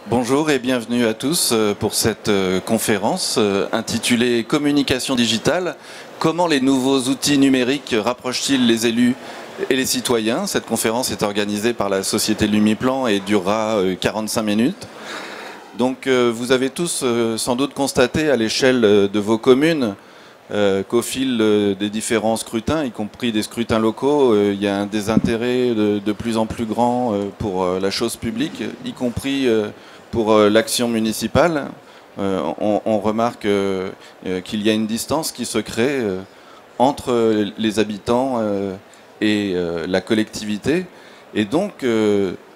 Bonjour et bienvenue à tous pour cette conférence intitulée Communication digitale. Comment les nouveaux outils numériques rapprochent-ils les élus et les citoyens? Cette conférence est organisée par la société Lumiplan et durera 45 minutes. Donc vous avez tous sans doute constaté à l'échelle de vos communes qu'au fil des différents scrutins, y compris des scrutins locaux, il y a un désintérêt de plus en plus grand pour la chose publique, y compris pour l'action municipale. On remarque qu'il y a une distance qui se crée entre les habitants et la collectivité. Et donc,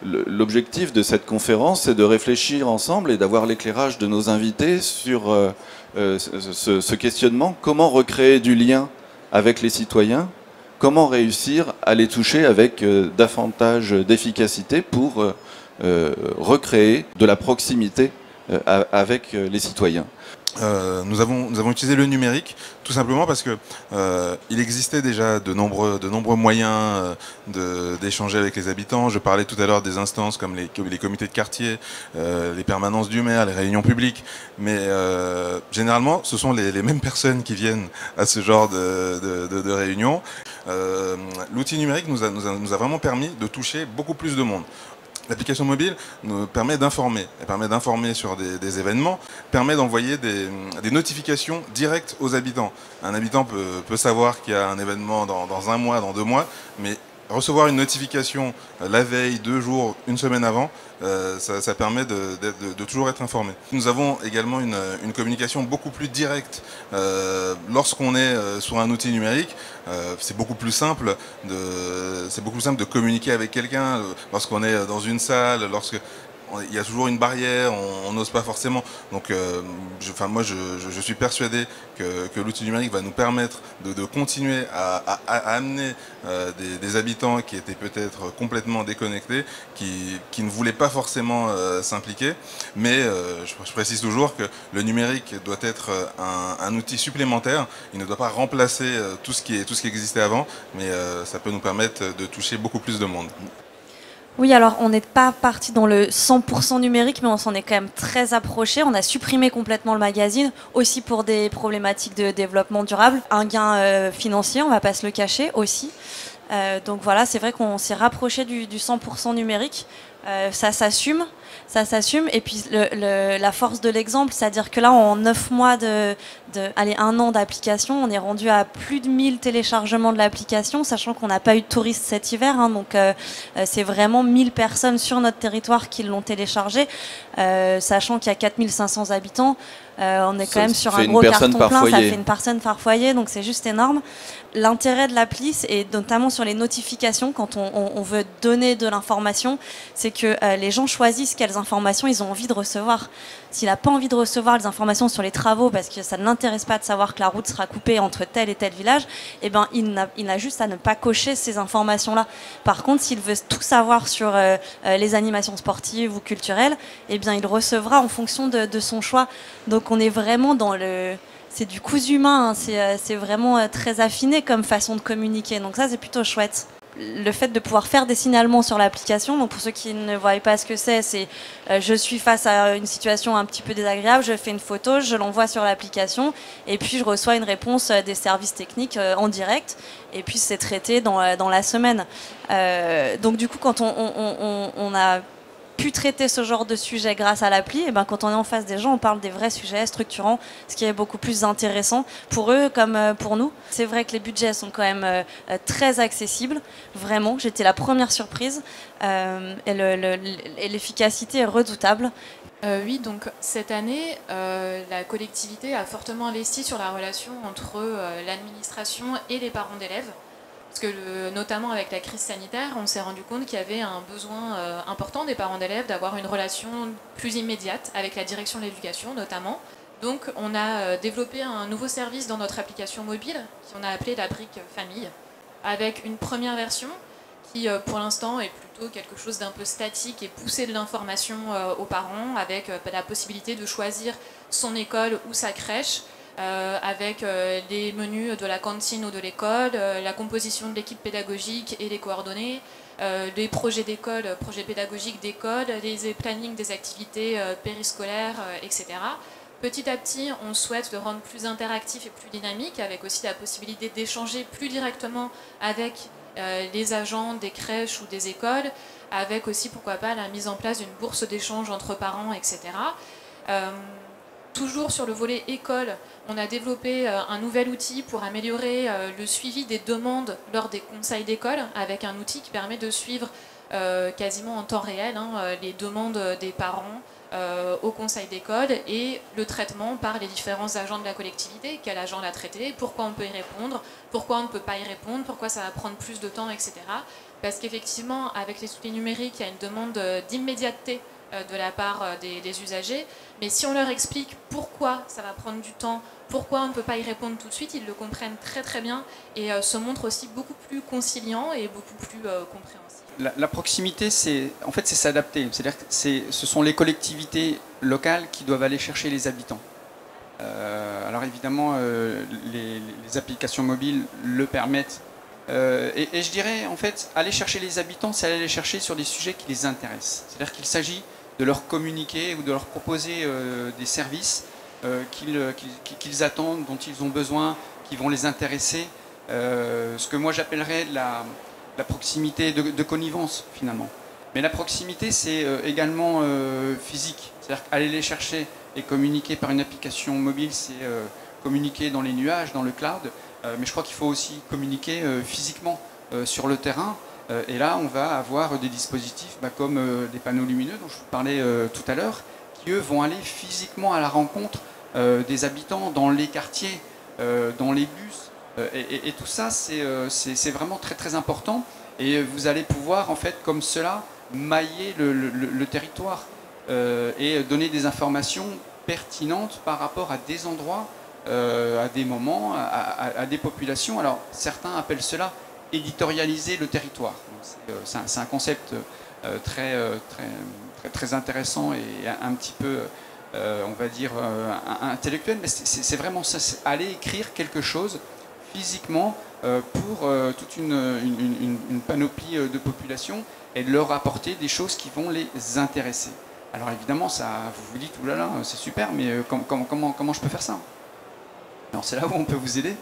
l'objectif de cette conférence, c'est de réfléchir ensemble et d'avoir l'éclairage de nos invités sur ce questionnement. Comment recréer du lien avec les citoyens? Comment réussir à les toucher avec davantage d'efficacité pour recréer de la proximité avec les citoyens? Nous avons utilisé le numérique tout simplement parce que il existait déjà de nombreux moyens d'échanger avec les habitants. Je parlais tout à l'heure des instances comme les comités de quartier, les permanences du maire, les réunions publiques, mais généralement ce sont les mêmes personnes qui viennent à ce genre de réunions. L'outil numérique nous a vraiment permis de toucher beaucoup plus de monde. L'application mobile nous permet d'informer. Elle permet d'informer sur des événements, permet d'envoyer des notifications directes aux habitants. Un habitant peut savoir qu'il y a un événement dans un mois, dans 2 mois, mais recevoir une notification la veille, 2 jours, une semaine avant, ça permet de toujours être informé. Nous avons également une communication beaucoup plus directe lorsqu'on est sur un outil numérique. C'est beaucoup plus simple de communiquer avec quelqu'un lorsqu'on est dans une salle, il y a toujours une barrière, on n'ose pas forcément. Donc, moi, je suis persuadé que l'outil numérique va nous permettre de continuer à amener des habitants qui étaient peut-être complètement déconnectés, qui ne voulaient pas forcément s'impliquer. Mais je précise toujours que le numérique doit être un outil supplémentaire. Il ne doit pas remplacer tout ce qui existait avant, mais ça peut nous permettre de toucher beaucoup plus de monde. Oui, alors on n'est pas parti dans le 100% numérique, mais on s'en est quand même très approché. On a supprimé complètement le magazine, aussi pour des problématiques de développement durable. Un gain financier, on ne va pas se le cacher, aussi. Donc voilà, c'est vrai qu'on s'est rapproché du 100% numérique. Ça s'assume. Et puis la force de l'exemple, c'est-à-dire que là, en 9 mois, allez, 1 an d'application, on est rendu à plus de 1000 téléchargements de l'application, sachant qu'on n'a pas eu de touristes cet hiver. Donc c'est vraiment 1000 personnes sur notre territoire qui l'ont téléchargé, sachant qu'il y a 4500 habitants. On est quand même sur un gros carton plein, ça fait une personne par foyer, donc c'est juste énorme. L'intérêt de l'appli, et notamment sur les notifications, quand on veut donner de l'information, c'est que les gens choisissent quelles informations ils ont envie de recevoir. S'il n'a pas envie de recevoir les informations sur les travaux parce que ça ne l'intéresse pas de savoir que la route sera coupée entre tel et tel village, eh ben, il n'a juste à ne pas cocher ces informations-là. Par contre, s'il veut tout savoir sur les animations sportives ou culturelles, eh bien, il recevra en fonction de son choix. Donc on est vraiment dans c'est du cousu humain, hein. C'est vraiment très affiné comme façon de communiquer. Donc ça, c'est plutôt chouette. Le fait de pouvoir faire des signalements sur l'application, donc pour ceux qui ne voient pas ce que c'est je suis face à une situation un petit peu désagréable, je fais une photo, je l'envoie sur l'application et puis je reçois une réponse des services techniques en direct et puis c'est traité dans la semaine. Donc du coup, quand on a pu traiter ce genre de sujet grâce à l'appli, et ben quand on est en face des gens, on parle des vrais sujets structurants, ce qui est beaucoup plus intéressant pour eux comme pour nous. C'est vrai que les budgets sont quand même très accessibles, vraiment. J'étais la première surprise et l'efficacité est redoutable. Oui, donc cette année, la collectivité a fortement investi sur la relation entre l'administration et les parents d'élèves. Parce que notamment avec la crise sanitaire, on s'est rendu compte qu'il y avait un besoin important des parents d'élèves d'avoir une relation plus immédiate avec la direction de l'éducation notamment. Donc on a développé un nouveau service dans notre application mobile qu'on a appelé la brique famille, avec une première version qui pour l'instant est plutôt quelque chose d'un peu statique et pousser de l'information aux parents avec la possibilité de choisir son école ou sa crèche, avec les menus de la cantine ou de l'école, la composition de l'équipe pédagogique et les coordonnées, les projets d'école, projets pédagogiques d'école, les plannings des activités périscolaires, etc. Petit à petit, on souhaite le rendre plus interactif et plus dynamique, avec aussi la possibilité d'échanger plus directement avec les agents des crèches ou des écoles, avec aussi, pourquoi pas, la mise en place d'une bourse d'échange entre parents, etc. Toujours sur le volet école, on a développé un nouvel outil pour améliorer le suivi des demandes lors des conseils d'école, avec un outil qui permet de suivre quasiment en temps réel les demandes des parents au conseil d'école et le traitement par les différents agents de la collectivité, quel agent l'a traité, pourquoi on peut y répondre, pourquoi on ne peut pas y répondre, pourquoi ça va prendre plus de temps, etc. Parce qu'effectivement, avec les outils numériques, il y a une demande d'immédiateté de la part des usagers, mais si on leur explique pourquoi ça va prendre du temps, pourquoi on ne peut pas y répondre tout de suite, ils le comprennent très très bien et se montrent aussi beaucoup plus conciliants et beaucoup plus compréhensifs. La proximité, c'est s'adapter. C'est-à-dire que ce sont les collectivités locales qui doivent aller chercher les habitants. Alors évidemment, les applications mobiles le permettent. Et je dirais, en fait, aller chercher les habitants, c'est aller les chercher sur des sujets qui les intéressent. C'est-à-dire qu'il s'agit de leur communiquer ou de leur proposer des services qu'ils attendent, dont ils ont besoin, qui vont les intéresser. Ce que moi j'appellerais la proximité de connivence, finalement. Mais la proximité, c'est également physique. C'est-à-dire qu'aller les chercher et communiquer par une application mobile, c'est communiquer dans les nuages, dans le cloud. Mais je crois qu'il faut aussi communiquer physiquement sur le terrain. Et là, on va avoir des dispositifs comme des panneaux lumineux dont je vous parlais tout à l'heure, qui, eux, vont aller physiquement à la rencontre des habitants dans les quartiers, dans les bus. Et tout ça, c'est vraiment très, très important. Et vous allez pouvoir, en fait, comme cela, mailler le territoire et donner des informations pertinentes par rapport à des endroits, à des moments, à des populations. Alors, certains appellent cela éditorialiser le territoire. C'est un concept très intéressant et un petit peu, on va dire, intellectuel, mais c'est vraiment ça, c'est aller écrire quelque chose physiquement pour toute une panoplie de population et de leur apporter des choses qui vont les intéresser. Alors évidemment, ça, vous vous dites, oulala, c'est super, mais comment je peux faire ça? Alors c'est là où on peut vous aider.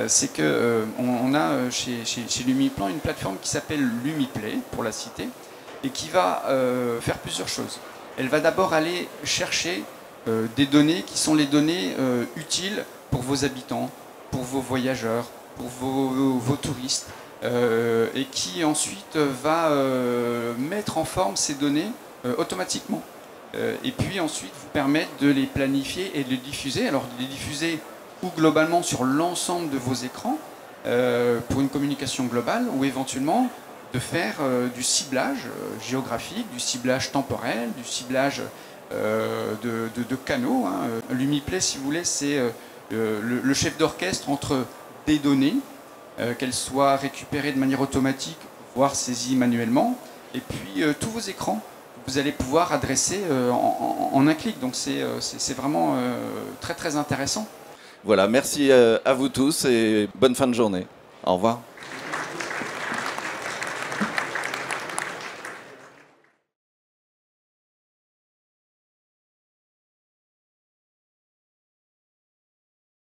C'est qu'on a chez Lumiplan une plateforme qui s'appelle Lumiplay, pour la citer, et qui va faire plusieurs choses. Elle va d'abord aller chercher des données qui sont les données utiles pour vos habitants, pour vos voyageurs, pour vos touristes, et qui ensuite va mettre en forme ces données automatiquement. Et puis ensuite vous permettre de les planifier et de les diffuser. Alors de les diffuser ou globalement sur l'ensemble de vos écrans pour une communication globale, ou éventuellement de faire du ciblage géographique, du ciblage temporel, du ciblage de canaux. Lumiplay, si vous voulez, c'est le chef d'orchestre entre des données, qu'elles soient récupérées de manière automatique, voire saisies manuellement, et puis tous vos écrans. Vous allez pouvoir adresser en un clic. Donc c'est vraiment très très intéressant. Voilà, merci à vous tous et bonne fin de journée. Au revoir.